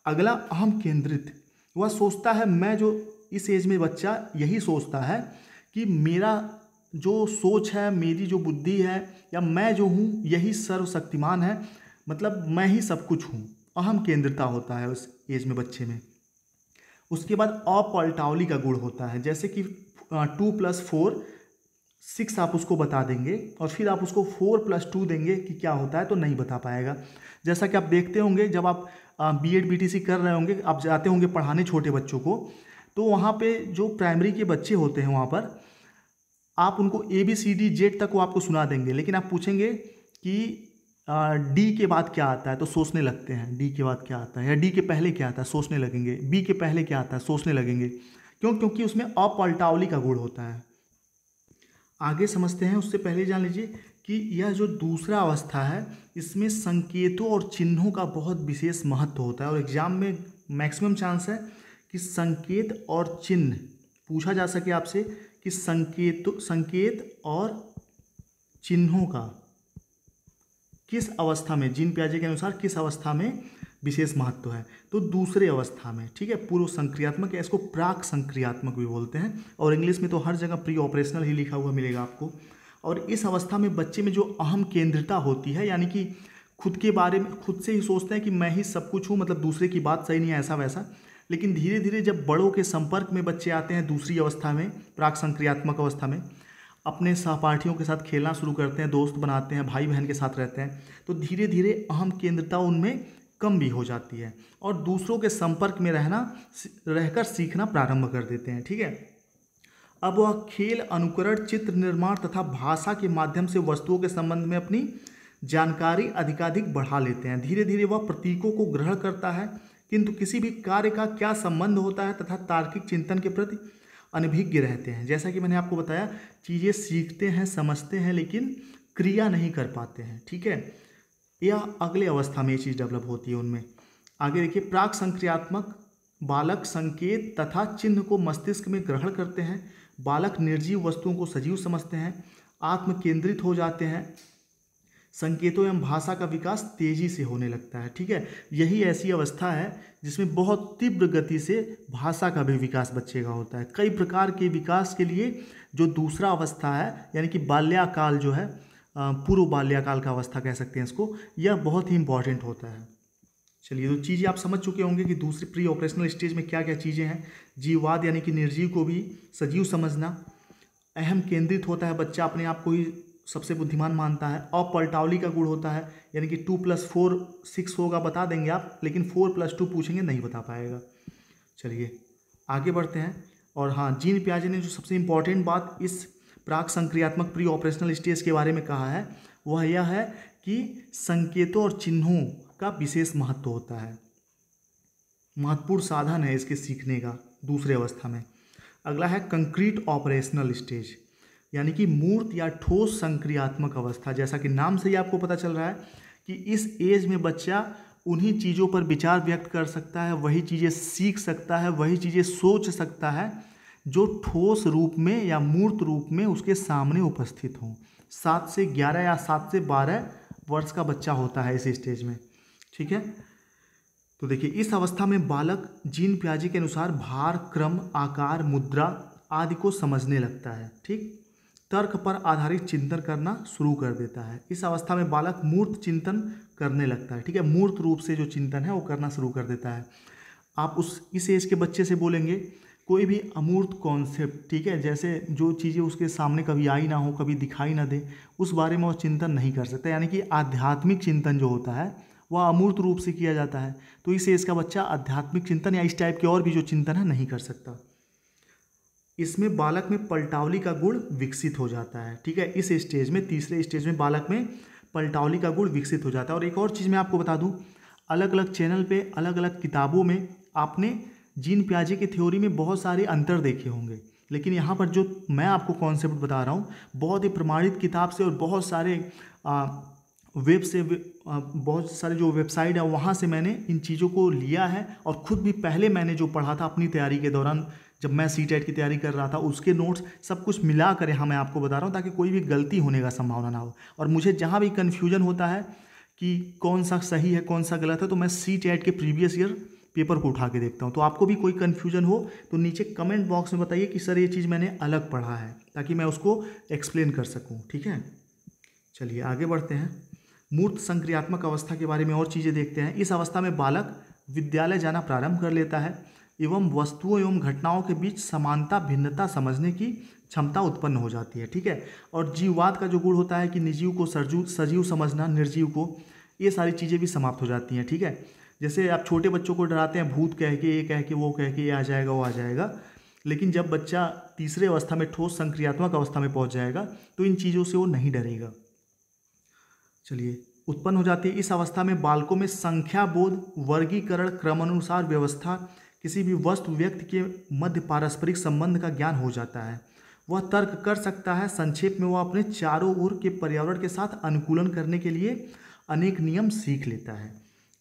अगला अहम केंद्रित, वह सोचता है, मैं जो इस एज में बच्चा यही सोचता है कि मेरा जो सोच है, मेरी जो बुद्धि है, या मैं जो हूँ यही सर्वशक्तिमान है, मतलब मैं ही सब कुछ हूँ। अहम केंद्रिता होता है उस एज में बच्चे में। उसके बाद अपलटावली का गुण होता है, जैसे कि 2 + 4 6 आप उसको बता देंगे, और फिर आप उसको 4 + 2 देंगे कि क्या होता है, तो नहीं बता पाएगा। जैसा कि आप देखते होंगे जब आप B.Ed BTC कर रहे होंगे, आप जाते होंगे पढ़ाने छोटे बच्चों को, तो वहाँ पे जो प्राइमरी के बच्चे होते हैं, वहाँ पर आप उनको ABCD Z तक वो आपको सुना देंगे, लेकिन आप पूछेंगे कि D के बाद क्या आता है, तो सोचने लगते हैं, D के बाद क्या आता है, या D के पहले क्या आता है, सोचने लगेंगे, B के पहले क्या आता है, सोचने लगेंगे। क्यों? क्योंकि उसमें अपलटावली का गुण होता है। आगे समझते हैं, उससे पहले जान लीजिए कि यह जो दूसरा अवस्था है, इसमें संकेतों और चिन्हों का बहुत विशेष महत्व होता है, और एग्जाम में मैक्सिमम चांस है कि संकेत और चिन्ह पूछा जा सके आपसे, कि संकेत और चिन्हों का किस अवस्था में, जीन पियाजे के अनुसार किस अवस्था में विशेष महत्व है, तो दूसरे अवस्था में, ठीक है। पूर्व संक्रियात्मक, या इसको प्राक संक्रियात्मक भी बोलते हैं, और इंग्लिश में तो हर जगह प्री ऑपरेशनल ही लिखा हुआ मिलेगा आपको। और इस अवस्था में बच्चे में जो अहम केंद्रिता होती है, यानी कि खुद के बारे में खुद से ही सोचते हैं कि मैं ही सब कुछ हूँ, मतलब दूसरे की बात सही नहीं है, ऐसा वैसा। लेकिन धीरे धीरे जब बड़ों के संपर्क में बच्चे आते हैं दूसरी अवस्था में, प्राक संक्रियात्मक अवस्था में, अपने सहपाठियों के साथ खेलना शुरू करते हैं, दोस्त बनाते हैं, भाई बहन के साथ रहते हैं, तो धीरे धीरे अहम केंद्रिता उनमें कम भी हो जाती है, और दूसरों के संपर्क में रहकर सीखना प्रारंभ कर देते हैं, ठीक है। अब वह खेल, अनुकरण, चित्र निर्माण तथा भाषा के माध्यम से वस्तुओं के संबंध में अपनी जानकारी अधिकाधिक बढ़ा लेते हैं। धीरे धीरे वह प्रतीकों को ग्रहण करता है, किंतु किसी भी कार्य का क्या संबंध होता है तथा तार्किक चिंतन के प्रति अनभिज्ञ रहते हैं। जैसा कि मैंने आपको बताया, चीज़ें सीखते हैं, समझते हैं, लेकिन क्रिया नहीं कर पाते हैं। ठीक है, यह अगले अवस्था में ये चीज़ डेवलप होती है उनमें। आगे देखिए, प्राक संक्रियात्मक बालक संकेत तथा चिन्ह को मस्तिष्क में ग्रहण करते हैं। बालक निर्जीव वस्तुओं को सजीव समझते हैं, आत्म केंद्रित हो जाते हैं, संकेतों एवं भाषा का विकास तेजी से होने लगता है। ठीक है, यही ऐसी अवस्था है जिसमें बहुत तीव्र गति से भाषा का भी विकास बच्चे का होता है। कई प्रकार के विकास के लिए जो दूसरा अवस्था है, यानी कि बाल्याकाल जो है, पूर्व बाल्याकाल का अवस्था कह सकते हैं इसको, यह बहुत ही इंपॉर्टेंट होता है। चलिए, तो चीज़ें आप समझ चुके होंगे कि दूसरे प्री ऑपरेशनल स्टेज में क्या क्या चीज़ें हैं। जीववाद यानी कि निर्जीव को भी सजीव समझना, अहम केंद्रित होता है, बच्चा अपने आप को ही सबसे बुद्धिमान मानता है। अपलटावली का गुण होता है, यानी कि 2 + 4 6 होगा बता देंगे आप, लेकिन 4 + 2 पूछेंगे नहीं बता पाएगा। चलिए आगे बढ़ते हैं। और हाँ, जीन पियाजे ने जो सबसे इम्पॉर्टेंट बात इस प्राक संक्रियात्मक प्री ऑपरेशनल स्टेज के बारे में कहा है, वह यह है कि संकेतों और चिन्हों का विशेष महत्व होता है, महत्वपूर्ण साधन है इसके सीखने का दूसरे अवस्था में। अगला है कंक्रीट ऑपरेशनल स्टेज, यानी कि मूर्त या ठोस संक्रियात्मक अवस्था। जैसा कि नाम से ही आपको पता चल रहा है कि इस एज में बच्चा उन्हीं चीज़ों पर विचार व्यक्त कर सकता है, वही चीज़ें सीख सकता है, वही चीज़ें सोच सकता है जो ठोस रूप में या मूर्त रूप में उसके सामने उपस्थित हों। 7 से 11 या 7 से 12 वर्ष का बच्चा होता है इस स्टेज में। ठीक है, तो देखिए, इस अवस्था में बालक जीन पियाजे के अनुसार भार, क्रम, आकार, मुद्रा आदि को समझने लगता है। ठीक, तर्क पर आधारित चिंतन करना शुरू कर देता है। इस अवस्था में बालक मूर्त चिंतन करने लगता है। ठीक है, मूर्त रूप से जो चिंतन है वो करना शुरू कर देता है। आप इस एज के बच्चे से बोलेंगे कोई भी अमूर्त कॉन्सेप्ट, ठीक है, जैसे जो चीज़ें उसके सामने कभी आई ना हो, कभी दिखाई ना दे, उस बारे में वो चिंतन नहीं कर सकता। यानी कि आध्यात्मिक चिंतन जो होता है वह अमूर्त रूप से किया जाता है। तो इस एज का बच्चा आध्यात्मिक चिंतन या इस टाइप के और भी जो चिंतन है नहीं कर सकता। इसमें बालक में पलटावली का गुण विकसित हो जाता है। ठीक है, इस स्टेज में, तीसरे स्टेज में बालक में पलटावली का गुण विकसित हो जाता है। और एक और चीज़ मैं आपको बता दूं, अलग अलग चैनल पे, अलग अलग किताबों में आपने जीन पियाजे की थ्योरी में बहुत सारे अंतर देखे होंगे, लेकिन यहाँ पर जो मैं आपको कॉन्सेप्ट बता रहा हूँ बहुत ही प्रमाणित किताब से और बहुत सारे बहुत सारे जो वेबसाइट है वहाँ से मैंने इन चीज़ों को लिया है। और ख़ुद भी पहले मैंने जो पढ़ा था अपनी तैयारी के दौरान, जब मैं सीटेट की तैयारी कर रहा था, उसके नोट्स सब कुछ मिला कर यहाँ मैं आपको बता रहा हूँ ताकि कोई भी गलती होने का संभावना ना हो। और मुझे जहाँ भी कन्फ्यूजन होता है कि कौन सा सही है कौन सा गलत है, तो मैं सीटेट के प्रीवियस ईयर पेपर को उठा के देखता हूँ। तो आपको भी कोई कन्फ्यूजन हो तो नीचे कमेंट बॉक्स में बताइए कि सर ये चीज़ मैंने अलग पढ़ा है, ताकि मैं उसको एक्सप्लेन कर सकूँ। ठीक है, चलिए आगे बढ़ते हैं। मूर्त संक्रियात्मक अवस्था के बारे में और चीज़ें देखते हैं। इस अवस्था में बालक विद्यालय जाना प्रारंभ कर लेता है एवं वस्तुओं एवं घटनाओं के बीच समानता भिन्नता समझने की क्षमता उत्पन्न हो जाती है। ठीक है, और जीववाद का जो गुण होता है कि निर्जीव को सजीव समझना, निर्जीव को, ये सारी चीज़ें भी समाप्त हो जाती हैं। ठीक है, जैसे आप छोटे बच्चों को डराते हैं, भूत कह के, ये कह के, वो कह के, ये आ जाएगा वो आ जाएगा, लेकिन जब बच्चा तीसरे अवस्था में ठोस संक्रियात्मक अवस्था में पहुंच जाएगा तो इन चीज़ों से वो नहीं डरेगा। चलिए, उत्पन्न हो जाती है। इस अवस्था में बालकों में संख्या बोध, वर्गीकरण, क्रमानुसार व्यवस्था, किसी भी वस्तु व्यक्ति के मध्य पारस्परिक संबंध का ज्ञान हो जाता है। वह तर्क कर सकता है। संक्षेप में वह अपने चारों ओर के पर्यावरण के साथ अनुकूलन करने के लिए अनेक नियम सीख लेता है।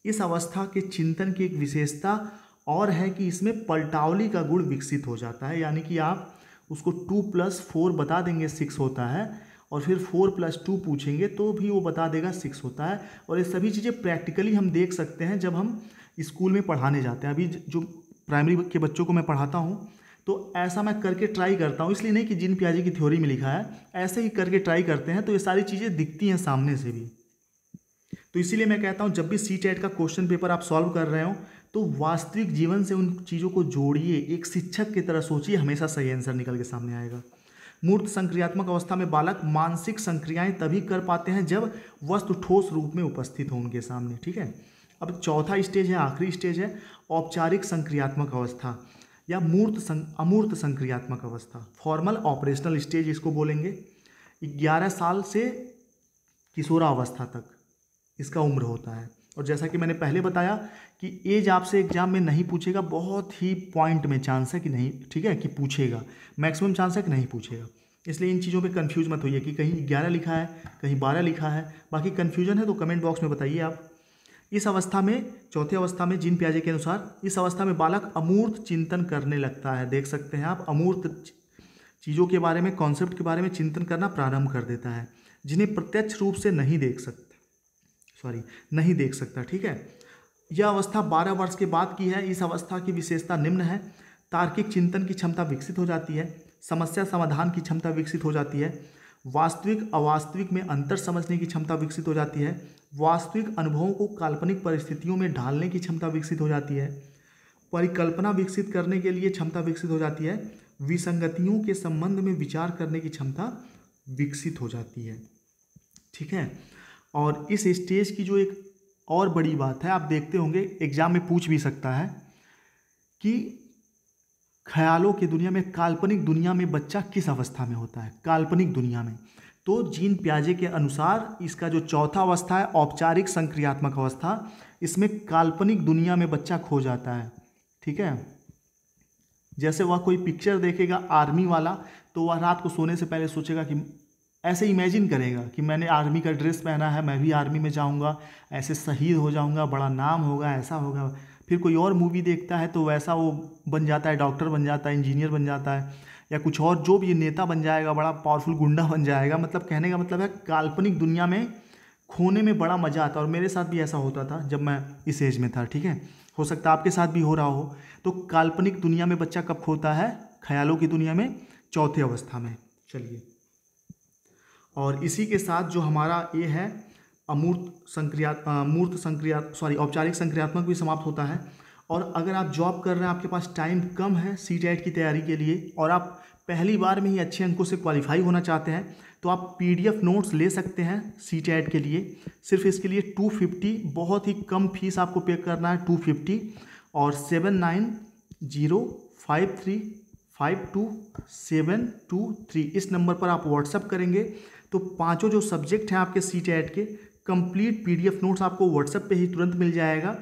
इस अवस्था के चिंतन की एक विशेषता और है कि इसमें पलटावली का गुण विकसित हो जाता है। यानी कि आप उसको 2 + 4 बता देंगे 6 होता है, और फिर 4 + 2 पूछेंगे तो भी वो बता देगा 6 होता है। और ये सभी चीज़ें प्रैक्टिकली हम देख सकते हैं जब हम स्कूल में पढ़ाने जाते हैं। अभी जो प्राइमरी के बच्चों को मैं पढ़ाता हूँ तो ऐसा मैं करके ट्राई करता हूँ, इसलिए नहीं कि जीन पियाजे की थ्योरी में लिखा है, ऐसे ही करके ट्राई करते हैं तो ये सारी चीज़ें दिखती हैं सामने से भी। तो इसीलिए मैं कहता हूँ जब भी सीटेट का क्वेश्चन पेपर आप सॉल्व कर रहे हो तो वास्तविक जीवन से उन चीज़ों को जोड़िए, एक शिक्षक की तरह सोचिए, हमेशा सही आंसर निकल के सामने आएगा। मूर्त संक्रियात्मक अवस्था में बालक मानसिक संक्रियाएं तभी कर पाते हैं जब वस्तु ठोस रूप में उपस्थित हो उनके सामने। ठीक है, अब चौथा स्टेज है, आखिरी स्टेज है, औपचारिक संक्रियात्मक अवस्था या अमूर्त संक्रियात्मक अवस्था, फॉर्मल ऑपरेशनल स्टेज इसको बोलेंगे। 11 साल से किशोरावस्था तक इसका उम्र होता है। और जैसा कि मैंने पहले बताया कि एज आपसे एग्जाम में नहीं पूछेगा, बहुत ही पॉइंट में चांस है कि नहीं, ठीक है, कि पूछेगा, मैक्सिमम चांस है कि नहीं पूछेगा। इसलिए इन चीज़ों पे कंफ्यूज मत होइए कि कहीं 11 लिखा है, कहीं 12 लिखा है। बाकी कन्फ्यूजन है तो कमेंट बॉक्स में बताइए आप। इस अवस्था में, चौथे अवस्था में, जीन पियाजे के अनुसार इस अवस्था में बालक अमूर्त चिंतन करने लगता है। देख सकते हैं आप, अमूर्त चीज़ों के बारे में, कॉन्सेप्ट के बारे में चिंतन करना प्रारंभ कर देता है, जिन्हें प्रत्यक्ष रूप से नहीं देख सकता, ठीक है। यह अवस्था 12 वर्ष के बाद की है। इस अवस्था की विशेषता निम्न है। तार्किक चिंतन की क्षमता विकसित हो जाती है, समस्या समाधान की क्षमता विकसित हो जाती है, वास्तविक अवास्तविक में अंतर समझने की क्षमता विकसित हो जाती है, वास्तविक अनुभवों को काल्पनिक परिस्थितियों में ढालने की क्षमता विकसित हो जाती है, परिकल्पना विकसित करने के लिए क्षमता विकसित हो जाती है, विसंगतियों के संबंध में विचार करने की क्षमता विकसित हो जाती है, ठीक है। और इस स्टेज की जो एक और बड़ी बात है, आप देखते होंगे एग्जाम में पूछ भी सकता है कि ख्यालों की दुनिया में, काल्पनिक दुनिया में बच्चा किस अवस्था में होता है, काल्पनिक दुनिया में। तो जीन पियाजे के अनुसार इसका जो चौथा अवस्था है, औपचारिक संक्रियात्मक अवस्था, इसमें काल्पनिक दुनिया में बच्चा खो जाता है, ठीक है। जैसे वह कोई पिक्चर देखेगा आर्मी वाला, तो वह रात को सोने से पहले सोचेगा कि ऐसे इमेजिन करेगा कि मैंने आर्मी का ड्रेस पहना है, मैं भी आर्मी में जाऊंगा, ऐसे शहीद हो जाऊंगा, बड़ा नाम होगा, ऐसा होगा। फिर कोई और मूवी देखता है तो वैसा वो बन जाता है, डॉक्टर बन जाता है, इंजीनियर बन जाता है, या कुछ और जो भी नेता बन जाएगा, बड़ा पावरफुल गुंडा बन जाएगा। मतलब कहने का मतलब है काल्पनिक दुनिया में खोने में बड़ा मज़ा आता है। और मेरे साथ भी ऐसा होता था जब मैं इस एज में था, ठीक है। हो सकता है आपके साथ भी हो रहा हो। तो काल्पनिक दुनिया में बच्चा कब खोता है? ख्यालों की दुनिया में, चौथे अवस्था में। चलिए, और इसी के साथ जो हमारा ये है औपचारिक संक्रियात्मक भी समाप्त होता है। और अगर आप जॉब कर रहे हैं, आपके पास टाइम कम है सीटेट की तैयारी के लिए, और आप पहली बार में ही अच्छे अंकों से क्वालिफाई होना चाहते हैं, तो आप पीडीएफ नोट्स ले सकते हैं सीटेट के लिए। सिर्फ इसके लिए 250, बहुत ही कम फीस आपको पे करना है, 250, और 7905352723 इस नंबर पर आप व्हाट्सअप करेंगे तो पांचों जो सब्जेक्ट हैं आपके सीटेट के कंप्लीट पीडीएफ नोट्स आपको व्हाट्सएप पे ही तुरंत मिल जाएगा।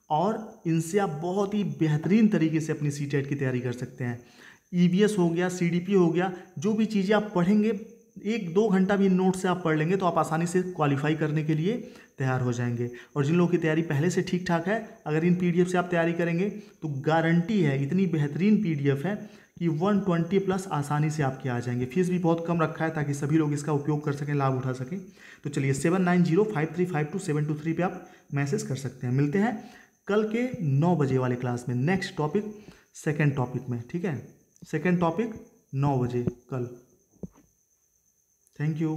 और इनसे आप बहुत ही बेहतरीन तरीके से अपनी सीटेट की तैयारी कर सकते हैं। ईवीएस हो गया, सीडीपी हो गया, जो भी चीज़ें आप पढ़ेंगे 1-2 घंटा भी इन नोट से आप पढ़ लेंगे तो आप आसानी से क्वालिफाई करने के लिए तैयार हो जाएंगे। और जिन लोगों की तैयारी पहले से ठीक ठाक है, अगर इन पीडीएफ से आप तैयारी करेंगे तो गारंटी है, इतनी बेहतरीन पीडीएफ है कि 120+ आसानी से आपके आ जाएंगे। फीस भी बहुत कम रखा है ताकि सभी लोग इसका उपयोग कर सकें, लाभ उठा सकें। तो चलिए 7905352723 पे आप मैसेज कर सकते हैं। मिलते हैं कल के 9 बजे वाले क्लास में, नेक्स्ट टॉपिक, सेकेंड टॉपिक में, ठीक है। सेकेंड टॉपिक 9 बजे कल। Thank you.